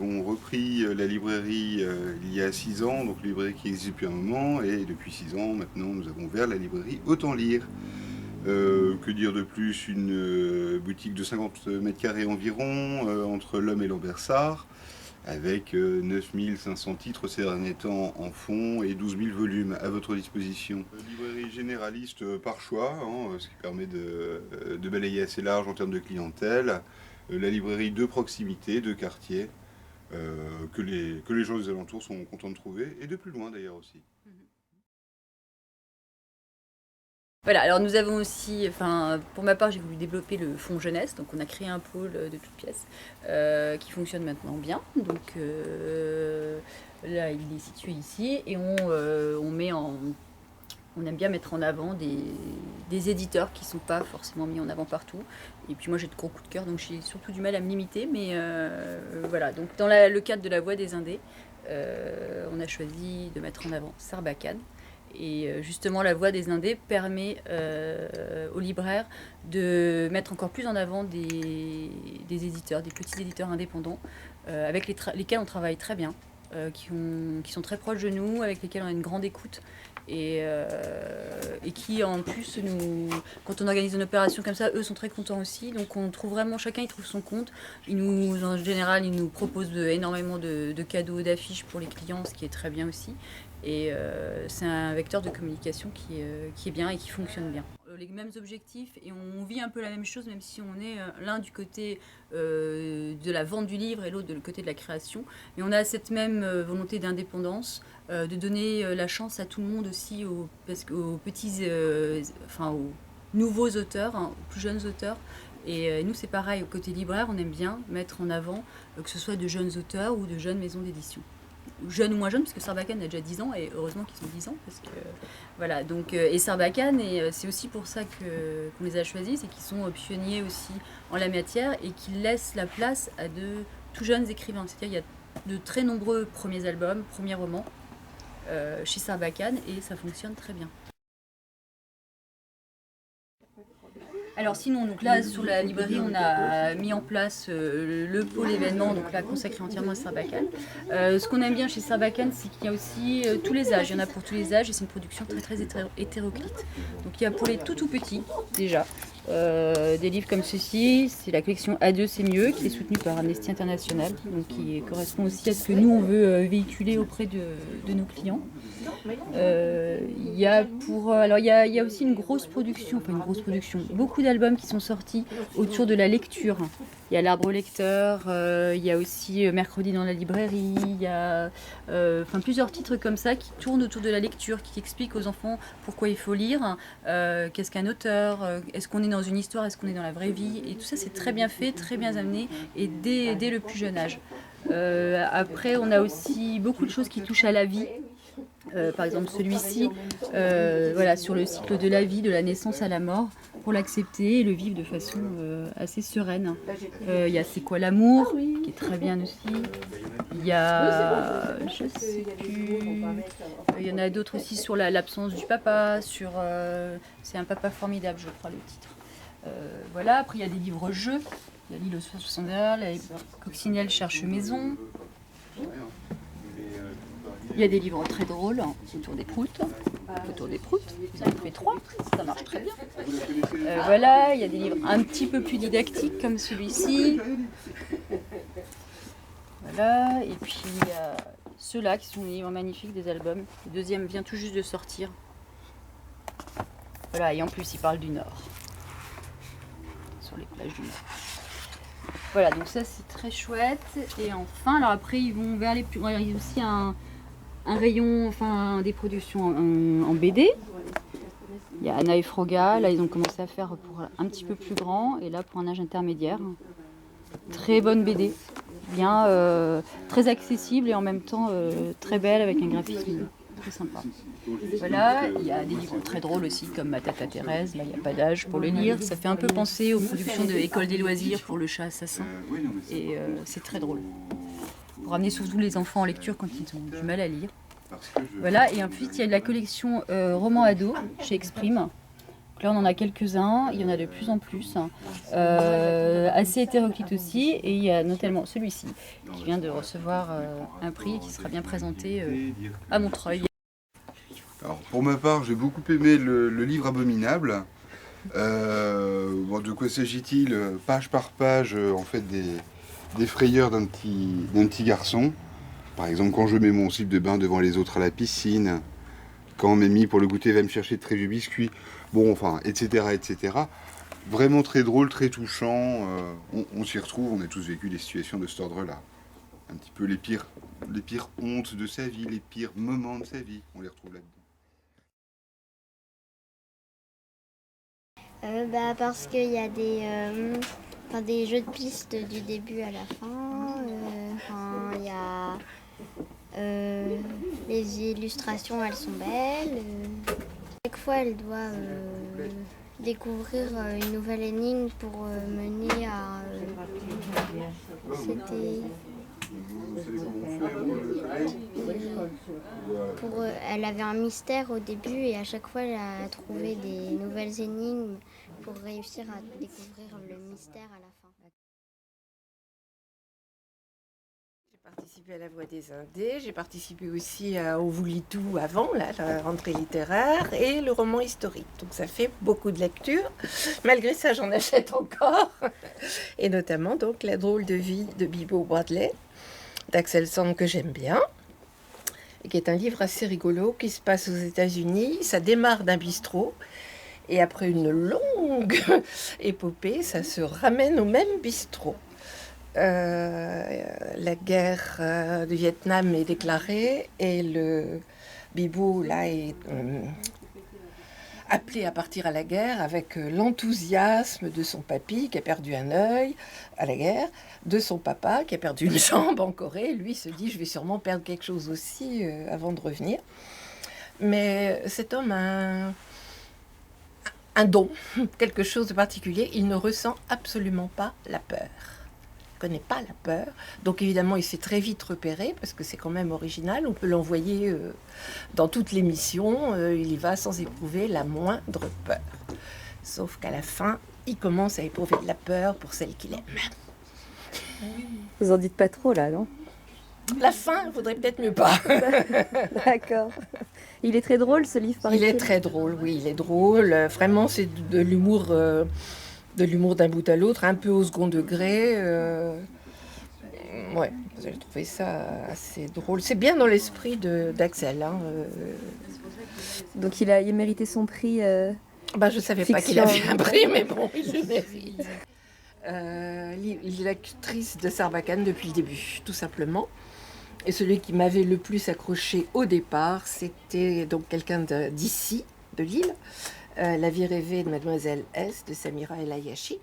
avons repris la librairie il y a 6 ans, donc librairie qui existe depuis un moment, et depuis 6 ans maintenant nous avons ouvert la librairie Autant Lire. Que dire de plus? Une boutique de 50 mètres carrés environ, entre L'Homme et Lambersart, avec 9500 titres ces derniers temps en fond et 12 000 volumes à votre disposition. Librairie généraliste par choix, hein, ce qui permet de balayer assez large en termes de clientèle. La librairie de proximité, de quartier, que les gens des alentours sont contents de trouver, et de plus loin d'ailleurs aussi. Voilà, alors nous avons aussi, pour ma part, j'ai voulu développer le fonds jeunesse, donc on a créé un pôle de toutes pièces qui fonctionne maintenant bien. Donc là, il est situé ici et on aime bien mettre en avant des éditeurs qui ne sont pas forcément mis en avant partout. Et puis moi j'ai de gros coups de cœur, donc j'ai surtout du mal à me limiter. Mais voilà, donc dans le cadre de la Voix des Indés, on a choisi de mettre en avant Sarbacane. Et justement, la Voix des Indés permet aux libraires de mettre encore plus en avant des éditeurs, des petits éditeurs indépendants, avec lesquels on travaille très bien, qui sont très proches de nous, avec lesquels on a une grande écoute. Et qui en plus, quand on organise une opération comme ça, eux sont très contents aussi. Donc on trouve vraiment, chacun il trouve son compte. En général, ils nous proposent énormément de cadeaux, d'affiches pour les clients, ce qui est très bien aussi. Et c'est un vecteur de communication qui est bien et qui fonctionne bien. Les mêmes objectifs et on vit un peu la même chose, même si on est l'un du côté de la vente du livre et l'autre de le côté de la création. Mais on a cette même volonté d'indépendance, de donner la chance à tout le monde aussi, aux petits, aux nouveaux auteurs, hein, aux plus jeunes auteurs. Et nous c'est pareil, au côté libraire, on aime bien mettre en avant que ce soit de jeunes auteurs ou de jeunes maisons d'édition. Jeunes ou moins jeunes, parce que Sarbacane a déjà 10 ans, et heureusement qu'ils ont 10 ans, parce que voilà, donc, et Sarbacane, et c'est aussi pour ça qu'on les a choisis, c'est qu'ils sont pionniers aussi en la matière, et qu'ils laissent la place à de tout jeunes écrivains, c'est-à-dire il y a de très nombreux premiers albums, premiers romans, chez Sarbacane, et ça fonctionne très bien. Alors sinon, donc là sur la librairie, on a mis en place le pôle événement, donc là consacré entièrement à Sarbacane. Ce qu'on aime bien chez Sarbacane, c'est qu'il y a aussi tous les âges. Il y en a pour tous les âges et c'est une production très hétéroclite. Donc il y a pour les tout petits déjà. Des livres comme ceci, c'est la collection A2 c'est mieux, qui est soutenue par Amnesty International, donc qui correspond aussi à ce que nous on veut véhiculer auprès de nos clients. Il y a aussi une grosse production, beaucoup d'albums qui sont sortis autour de la lecture. Il y a l'Arbre lecteur, il y a aussi Mercredi dans la librairie, il y a plusieurs titres comme ça qui tournent autour de la lecture, qui expliquent aux enfants pourquoi il faut lire, qu'est-ce qu'un auteur, est-ce qu'on est dans une histoire, est-ce qu'on est dans la vraie vie, et tout ça c'est très bien fait, très bien amené, et dès le plus jeune âge. Après on a aussi beaucoup de choses qui touchent à la vie. Par exemple celui-ci, sur le cycle de la vie, de la naissance à la mort, pour l'accepter et le vivre de façon assez sereine. Il y a C'est quoi l'amour, qui est très bien aussi. Il y a, je sais plus, il y en a d'autres aussi sur l'absence du papa, c'est un papa formidable, je crois le titre. Après il y a des livres-jeux, il y a l'île aux 60 heures, la coccinelle cherche maison. Il y a des livres très drôles autour des proutes. Vous en avez 3, ça marche très bien. Il y a des livres un petit peu plus didactiques comme celui-ci. Voilà, et puis il y a ceux-là qui sont des livres magnifiques, des albums. Le deuxième vient tout juste de sortir. Voilà, et en plus il parle du Nord, sur les plages du Nord. Voilà, donc ça c'est très chouette. Et enfin, alors après ils vont vers les plus... Il y a aussi un rayon, des productions en BD. Il y a Anna et Froga, là ils ont commencé à faire pour un petit peu plus grand, et là pour un âge intermédiaire. Très bonne BD, bien, très accessible et en même temps très belle, avec un graphisme très sympa. Voilà, il y a des livres très drôles aussi, comme Ma tata Thérèse, là il n'y a pas d'âge pour le lire. Ça fait un peu penser aux productions de École des loisirs pour le chat assassin, et c'est très drôle. Pour amener surtout les enfants en lecture quand ils ont du mal à lire. Voilà, et ensuite il y a de la collection romans ados chez Exprime. Donc là, on en a quelques-uns, il y en a de plus en plus, assez hétéroclites aussi, et il y a notamment celui-ci qui vient de recevoir un prix qui sera bien présenté à Montreuil. Alors, pour ma part, j'ai beaucoup aimé le livre Abominable. De quoi s'agit-il? Page par page, en fait, des frayeurs d'un petit garçon. Par exemple, quand je mets mon slip de bain devant les autres à la piscine, quand Mamie, pour le goûter, va me chercher de très vieux biscuits, bon, enfin, etc., etc. Vraiment très drôle, très touchant. On s'y retrouve, on a tous vécu des situations de cet ordre-là. Un petit peu les pires hontes de sa vie, les pires moments de sa vie, on les retrouve là-dedans. Parce qu'il y a des jeux de pistes du début à la fin. Il y a les illustrations, elles sont belles. Chaque fois, elle doit découvrir une nouvelle énigme pour mener à. Elle avait un mystère au début et à chaque fois, elle a trouvé des nouvelles énigmes pour réussir à découvrir le mystère à la fin. J'ai participé à la Voix des Indés, j'ai participé aussi au Voulitou avant, la rentrée littéraire, et le roman historique. Donc ça fait beaucoup de lectures. Malgré ça, j'en achète encore. Et notamment donc La drôle de vie de Bibo Bradley, d'Axel Sand, que j'aime bien, et qui est un livre assez rigolo qui se passe aux États-Unis. Ça démarre d'un bistrot. Et après une longue épopée, ça se ramène au même bistrot. La guerre du Vietnam est déclarée et le Bibo là est appelé à partir à la guerre avec l'enthousiasme de son papy qui a perdu un œil à la guerre, de son papa qui a perdu une jambe en Corée. Lui se dit je vais sûrement perdre quelque chose aussi avant de revenir. Mais cet homme a un don, quelque chose de particulier. Il ne ressent absolument pas la peur. Il ne connaît pas la peur. Donc évidemment, il s'est très vite repéré, parce que c'est quand même original. On peut l'envoyer dans toutes les missions. Il y va sans éprouver la moindre peur. Sauf qu'à la fin, il commence à éprouver de la peur pour celle qu'il aime. Vous en dites pas trop là, non? La fin, il faudrait peut-être mieux pas. D'accord. Il est très drôle ce livre, par Il est très drôle, oui, il est drôle. Vraiment, c'est de l'humour d'un bout à l'autre, un peu au second degré. Ouais, j'ai trouvé ça assez drôle. C'est bien dans l'esprit d'Axel. Hein. Donc il a mérité son prix. Je savais pas qu'il avait un prix, mais bon, il le mérite. Il est l'actrice de Sarbacane depuis le début, tout simplement. Et celui qui m'avait le plus accroché au départ, c'était donc quelqu'un d'ici, de Lille, La vie rêvée de Mademoiselle S de Samira El Ayachi.